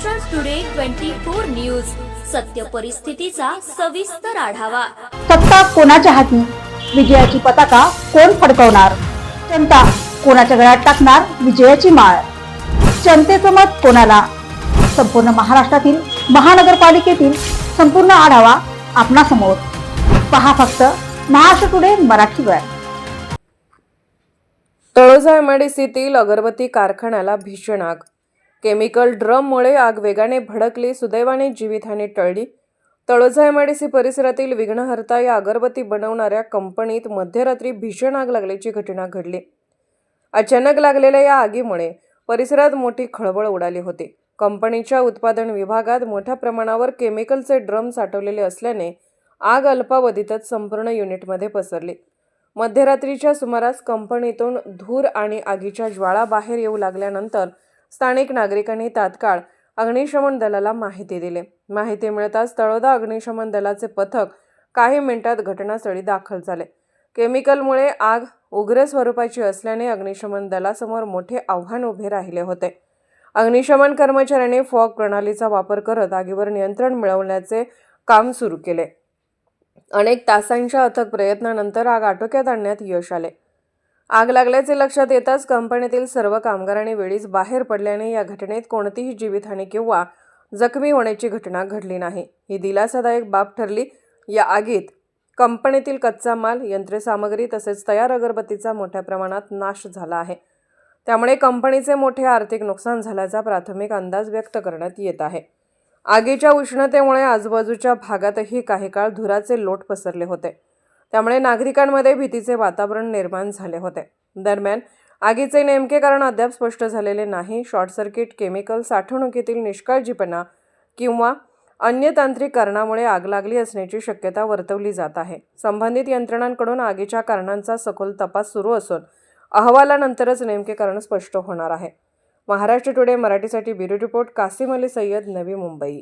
Maharashtra today 24 news, सत्य परिस्थितीचा सविस्तर आढावा। सत्ता कोणाच्या हाती, विजयाची पताका कोण फडकवणार, जनता कोणाच्या गळ्यात टाकणार विजयाची माळ, जनतेचं मत कोणाला, संपूर्ण महाराष्ट्रातील महानगरपालिकेतील संपूर्ण आढावा आपणासमोर। पहा फक्त महाराष्ट्र टुडे मराठीवर। तळोजा एमआयडीसीतील अगरबत्ती कारखान्याला भीषण आग। केमिकल ड्रममुळे आग वेगाने भडकली, सुदैवाने जीवितहानी टळली। तळोजा एमआयडीसी परिसरातील विघ्नहर्ता या अगरबत्ती बनवणाऱ्या कंपनीत मध्यरात्री भीषण आग लागल्याची घटना घडली। अचानक लागलेल्या या आगीमुळे परिसरात मोठी खळबळ उडाली होती। कंपनीच्या उत्पादन विभागात मोठ्या प्रमाणावर केमिकलचे ड्रम साठवलेले असल्याने आग अल्पावधीतच संपूर्ण युनिटमध्ये पसरली। मध्यरात्रीच्या सुमारास कंपनीतून धूर आणि आगीच्या ज्वाळा बाहेर येऊ लागल्यानंतर स्थानिक नागरिकांनी तात्काळ अग्निशमन दलाला माहिती दिली। माहिती मिळताच तळोदा अग्निशमन दलाचे पथक काही मिनिटात घटनास्थळी दाखल झाले। केमिकलमुळे आग उग्र स्वरूपाची असल्याने अग्निशमन दलासमोर मोठे आव्हान उभे राहिले होते। अग्निशमन कर्मचाऱ्यांनी फॉग प्रणालीचा वापर करत आगीवर नियंत्रण मिळवण्याचे काम सुरू केले। अनेक तासांच्या अथक प्रयत्नानंतर आग आटोक्यात आणण्यात यश आले। आग लागल्याचे लक्षात येताच कंपनीतील सर्व कामगारांनी वेळीच बाहेर पडल्याने या घटनेत कोणतीही जीवितहानी किंवा जखमी होण्याची घटना घडली नाही। ही दिलासादायक बाब ठरली। या आगीत कंपनीतील कच्चा माल, यंत्रसामग्री तसेच तयार अगरबत्तीचा मोठ्या प्रमाणात नाश झाला आहे। त्यामुळे कंपनीचे मोठे आर्थिक नुकसान झाल्याचा प्राथमिक अंदाज व्यक्त करण्यात येत आहे। आगीच्या उष्णतेमुळे आजूबाजूच्या भागातही काही काळ धुराचे लोट पसरले होते। त्यामुळे नागरिकांमध्ये भीतीचे वातावरण निर्माण झाले होते। दरम्यान आगीचे नेमके कारण अद्याप स्पष्ट झालेले नाही। शॉर्ट सर्किट, केमिकल साठवणुकीतील निष्काळजीपणा किंवा अन्य तांत्रिक कारणामुळे आग लागली असण्याची शक्यता वर्तवली जात आहे। संबंधित यंत्रणांकडून आगीच्या कारणांचा सखोल तपास सुरू असून अहवालानंतरच नेमके कारण स्पष्ट होणार आहे। महाराष्ट्र टुडे मराठीसाठी ब्युरो रिपोर्ट कासिम अली सय्यद, नवी मुंबई।